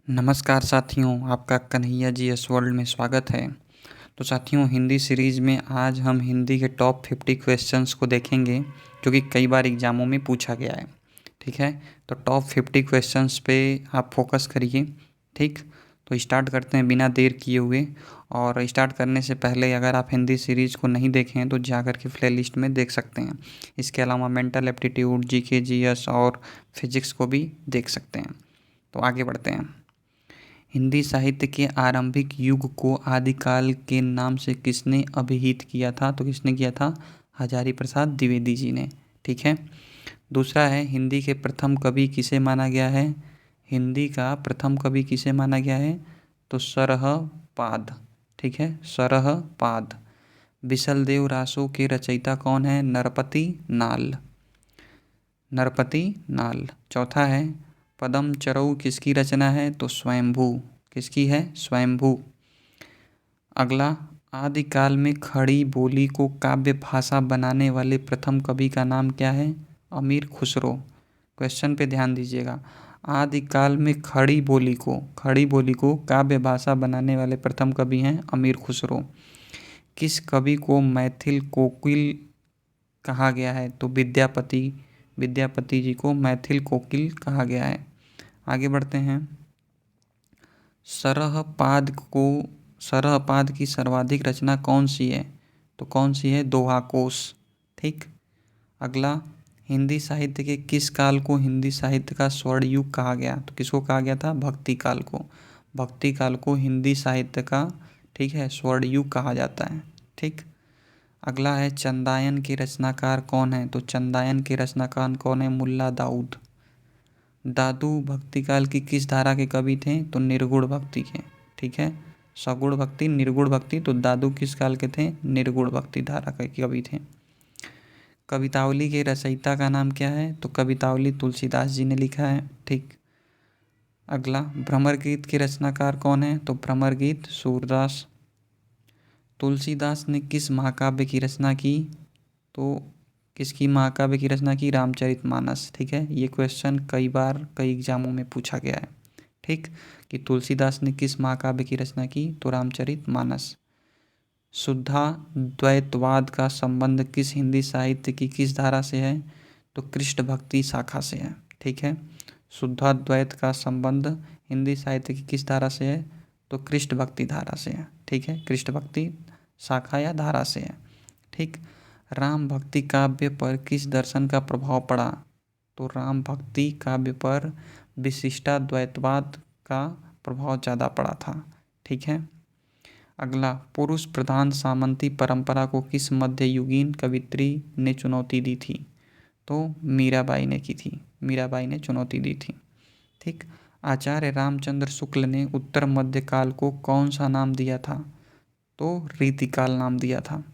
नमस्कार साथियों, आपका कन्हैया जी एस वर्ल्ड में स्वागत है। तो साथियों, हिंदी सीरीज़ में आज हम हिंदी के टॉप 50 क्वेश्चंस को देखेंगे जो कि कई बार एग्ज़ामों में पूछा गया है। ठीक है, तो टॉप 50 क्वेश्चंस पे आप फोकस करिए। ठीक, तो स्टार्ट करते हैं बिना देर किए हुए। और स्टार्ट करने से पहले अगर आप हिंदी सीरीज़ को नहीं देखें हैं तो जा कर के प्ले लिस्ट में देख सकते हैं। इसके अलावा मेंटल एप्टीट्यूड, जीके, जीएस और फिजिक्स को भी देख सकते हैं। तो आगे बढ़ते हैं। हिंदी साहित्य के आरंभिक युग को आदिकाल के नाम से किसने अभिहित किया था? तो किसने किया था? हजारी प्रसाद द्विवेदी जी ने। ठीक है। दूसरा है, हिंदी के प्रथम कवि किसे माना गया है? हिंदी का प्रथम कवि किसे माना गया है? तो सरहपाद। ठीक है, सरहपाद। बिसलदेव रासो के रचयिता कौन है? नरपति नाल। नरपति नाल। चौथा है, पदम चरऊ किसकी रचना है? तो स्वयंभू। किसकी है? स्वयंभू। अगला, आदिकाल में खड़ी बोली को काव्य भाषा बनाने वाले प्रथम कवि का नाम क्या है? अमीर खुसरो। क्वेश्चन पे ध्यान दीजिएगा। आदिकाल में खड़ी बोली को काव्य भाषा बनाने वाले प्रथम कवि हैं अमीर खुसरो। किस कवि को मैथिल कोकिल कहा गया है? तो विद्यापति जी को मैथिल कोकिल कहा गया है। आगे बढ़ते हैं। सरहपाद की सर्वाधिक रचना कौन सी है? तो कौन सी है? दोहा कोश। ठीक। अगला, हिंदी साहित्य के किस काल को हिंदी साहित्य का स्वर्ण युग कहा गया? तो किसको कहा गया था? भक्ति काल को। भक्ति काल को हिंदी साहित्य का, ठीक है, स्वर्ण युग कहा जाता है। ठीक। अगला है, चंदायन के रचनाकार कौन है? तो चंदायन के रचनाकार कौन है? मुल्ला दाऊद। दादू भक्ति काल की किस धारा के कवि थे? तो निर्गुण भक्ति के। ठीक है, सगुण भक्ति, निर्गुण भक्ति, तो दादू किस काल के थे? निर्गुण भक्ति धारा के कवि थे। कवितावली के रचयिता का नाम क्या है? तो कवितावली तुलसीदास जी ने लिखा है। ठीक। अगला, भ्रमर गीत के रचनाकार कौन है? तो भ्रमर गीत सूरदास। तुलसीदास ने किस महाकाव्य की रचना की? तो किसकी महाकाव्य की रचना की? रामचरितमानस। ठीक है, ये क्वेश्चन कई बार कई एग्जामों में पूछा गया है। ठीक, कि तुलसीदास ने किस महाकाव्य की रचना की? तो रामचरितमानस। शुद्धाद्वैतवाद का संबंध किस हिंदी साहित्य की किस धारा से है? तो कृष्ण भक्ति शाखा से है। ठीक है, शुद्धाद्वैत का संबंध हिंदी साहित्य की किस धारा से है? तो कृष्ण भक्ति धारा से है। ठीक है, कृष्ण भक्ति शाखा या धारा से है। ठीक। राम भक्ति काव्य पर किस दर्शन का प्रभाव पड़ा? तो राम भक्ति काव्य पर विशिष्टाद्वैतवाद का प्रभाव ज़्यादा पड़ा था। ठीक है। अगला, पुरुष प्रधान सामंती परंपरा को किस मध्ययुगीन कवित्री ने चुनौती दी थी? तो मीराबाई ने की थी। मीराबाई ने चुनौती दी थी। ठीक। आचार्य रामचंद्र शुक्ल ने उत्तर मध्यकाल को कौन सा नाम दिया था? तो रीतिकाल नाम दिया था।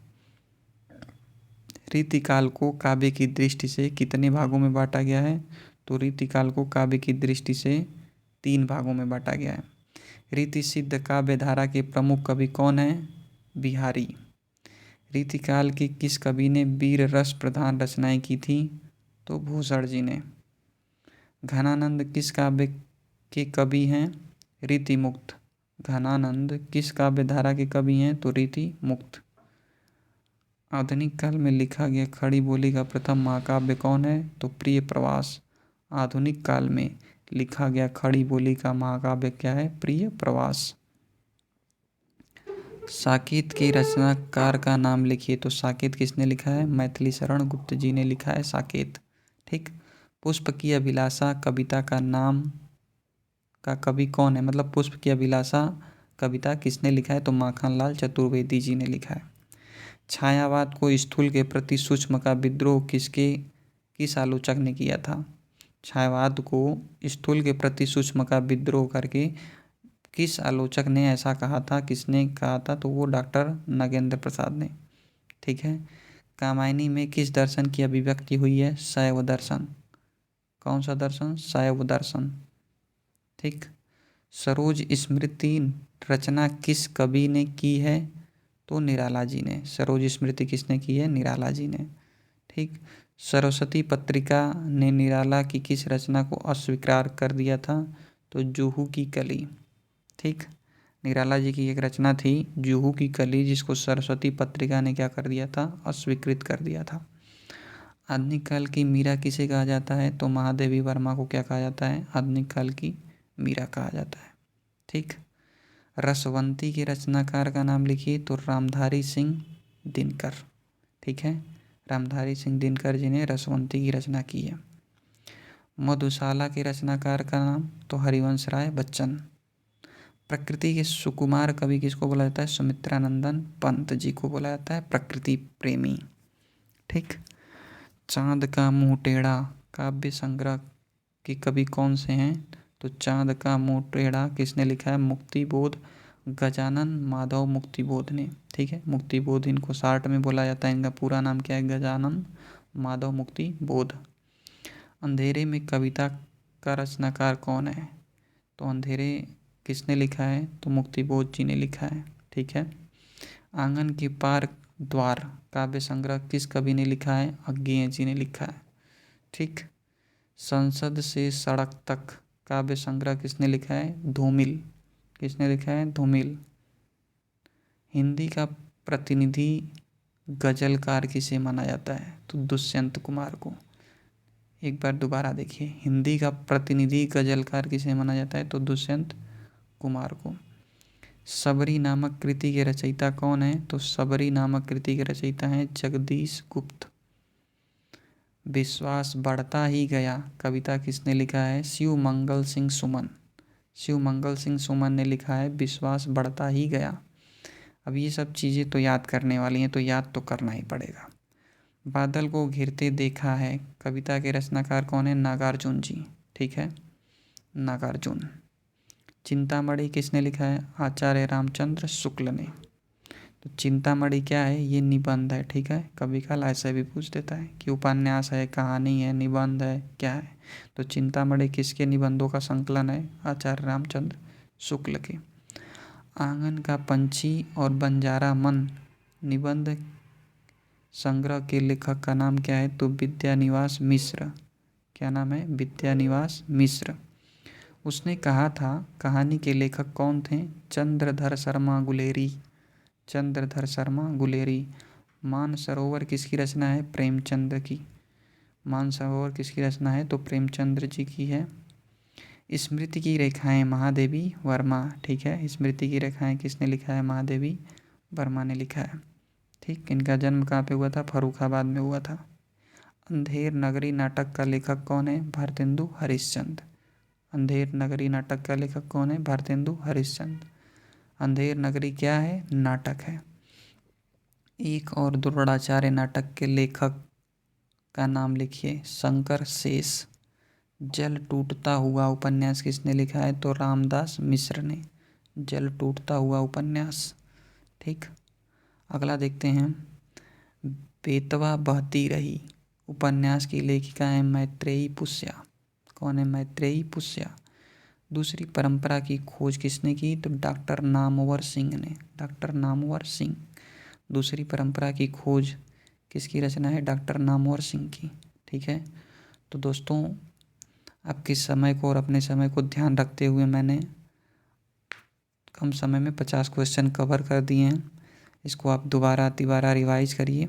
रीतिकाल को काव्य की दृष्टि से कितने भागों में बांटा गया है? तो रीतिकाल को काव्य की दृष्टि से 3 भागों में बांटा गया है। रीति सिद्ध काव्य धारा के प्रमुख कवि कौन है? बिहारी। रीतिकाल के किस कवि ने वीर रस प्रधान रचनाएं की थी? तो भूषण जी ने। घनानंद किस काव्य के कवि हैं? रीतिमुक्त। घनानंद किस काव्य धारा के कवि हैं? तो रीतिमुक्त। आधुनिक काल में लिखा गया खड़ी बोली का प्रथम महाकाव्य कौन है? तो प्रिय प्रवास। आधुनिक काल में लिखा गया खड़ी बोली का महाकाव्य क्या है? प्रिय प्रवास। साकेत के रचनाकार का नाम लिखिए। तो साकेत किसने लिखा है? मैथिली शरण गुप्त जी ने लिखा है साकेत। ठीक। पुष्प की अभिलाषा कविता का नाम का कवि कौन है? मतलब पुष्प की अभिलाषा कविता किसने लिखा है? तो माखनलाल चतुर्वेदी जी ने लिखा है। छायावाद को स्थूल के प्रति सूक्ष्म का विद्रोह किस आलोचक ने किया था? छायावाद को स्थूल के प्रति सूक्ष्म का विद्रोह करके किस आलोचक ने ऐसा कहा था? किसने कहा था? तो वो डॉक्टर नगेंद्र प्रसाद ने। ठीक है। कामायनी में किस दर्शन की अभिव्यक्ति हुई है? शैव दर्शन। कौन सा दर्शन? शैव दर्शन। ठीक। सरोज स्मृति रचना किस कवि ने की है? तो निराला जी ने। सरोज स्मृति किसने की है? निराला जी ने। ठीक। सरस्वती पत्रिका ने निराला की किस रचना को अस्वीकार कर दिया था? तो जुहू की कली। ठीक, निराला जी की एक रचना थी जुहू की कली, जिसको सरस्वती पत्रिका ने क्या कर दिया था, अस्वीकृत कर दिया था। आधुनिक काल की मीरा किसे कहा जाता है, तो महादेवी वर्मा को क्या कहा जाता है, आधुनिक काल की मीरा कहा जाता है। ठीक, रसवंती के रचनाकार का नाम लिखिए, तो रामधारी सिंह दिनकर। ठीक है, रामधारी सिंह दिनकर जी ने रसवंती की रचना की है। मधुशाला के रचनाकार का नाम, तो हरिवंश राय बच्चन। प्रकृति के सुकुमार कवि किसको बोला जाता है, सुमित्रानंदन पंत जी को बोला जाता है प्रकृति प्रेमी। ठीक, चांद का मुंह टेढ़ा काव्य संग्रह के कवि कौन से हैं, तो चांद का मुंह टेढ़ा किसने लिखा है, मुक्तिबोध गजानन माधव मुक्तिबोध ने। ठीक है, मुक्तिबोध इनको शार्ट में बोला जाता है, इनका पूरा नाम क्या है, गजानन माधव मुक्तिबोध। अंधेरे में कविता का रचनाकार कौन है, तो अंधेरे किसने लिखा है, तो मुक्तिबोध जी ने लिखा है। ठीक है, आंगन के पार द्वार काव्य संग्रह किस कवि ने लिखा है, अज्ञेय जी ने लिखा है। ठीक, संसद से सड़क तक काव्य संग्रह किसने लिखा है, धूमिल। किसने लिखा है, धूमिल। हिंदी का प्रतिनिधि गजलकार किसे माना जाता है, तो दुष्यंत कुमार को। एक बार दोबारा देखिए, हिंदी का प्रतिनिधि गजलकार किसे माना जाता है, तो दुष्यंत कुमार को। सबरी नामक कृति के रचयिता कौन है, तो सबरी नामक कृति के रचयिता हैं जगदीश गुप्त। विश्वास बढ़ता ही गया कविता किसने लिखा है, शिव मंगल सिंह सुमन। शिव मंगल सिंह सुमन ने लिखा है विश्वास बढ़ता ही गया। अब ये सब चीज़ें तो याद करने वाली हैं, तो याद तो करना ही पड़ेगा। बादल को घिरते देखा है कविता के रचनाकार कौन है, नागार्जुन जी। ठीक है, नागार्जुन। चिंतामणि किसने लिखा है, आचार्य रामचंद्र शुक्ल ने। तो चिंतामणि क्या है, ये निबंध है। ठीक है, कभी काल ऐसे भी पूछ देता है कि उपन्यास है, कहानी है, निबंध है, क्या है। तो चिंतामणि किसके निबंधों का संकलन है, आचार्य रामचंद्र शुक्ल के। आंगन का पंछी और बंजारा मन निबंध संग्रह के लेखक का नाम क्या है, तो विद्यानिवास मिश्र। क्या नाम है, विद्यानिवास मिश्र। उसने कहा था कहानी के लेखक कौन थे, चंद्रधर शर्मा गुलेरी। चंद्रधर शर्मा गुलेरी। मानसरोवर किसकी रचना है, प्रेमचंद की। मानसरोवर किसकी रचना है, तो प्रेमचंद्र जी की है। स्मृति की रेखाएं महादेवी वर्मा। ठीक है, स्मृति की रेखाएं किसने लिखा है, महादेवी वर्मा ने लिखा है। ठीक, इनका जन्म कहाँ पे हुआ था, फर्रुखाबाद में हुआ था। अंधेर नगरी नाटक का लेखक कौन है, भारतेंदु हरिश्चंद्र। अंधेर नगरी नाटक का लेखक कौन है, भारतेंदु हरिश्चंद्र। अंधेर नगरी क्या है, नाटक है। एक और द्रोणाचार्य नाटक के लेखक का नाम लिखिए, शंकर शेष। जल टूटता हुआ उपन्यास किसने लिखा है, तो रामदास मिश्र ने। जल टूटता हुआ उपन्यास। ठीक, अगला देखते हैं। बेतवा बहती रही उपन्यास की लेखिका है मैत्रेयी पुष्या। कौन है, मैत्रेयी पुष्या। दूसरी परंपरा की खोज किसने की, तो डॉक्टर नामवर सिंह ने। डॉक्टर नामवर सिंह। दूसरी परंपरा की खोज किसकी रचना है, डॉक्टर नामवर सिंह की। ठीक है, तो दोस्तों आपके समय को और अपने समय को ध्यान रखते हुए मैंने कम समय में 50 क्वेश्चन कवर कर दिए हैं। इसको आप दोबारा तिबारा रिवाइज करिए।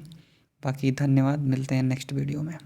बाकी धन्यवाद, मिलते हैं नेक्स्ट वीडियो में।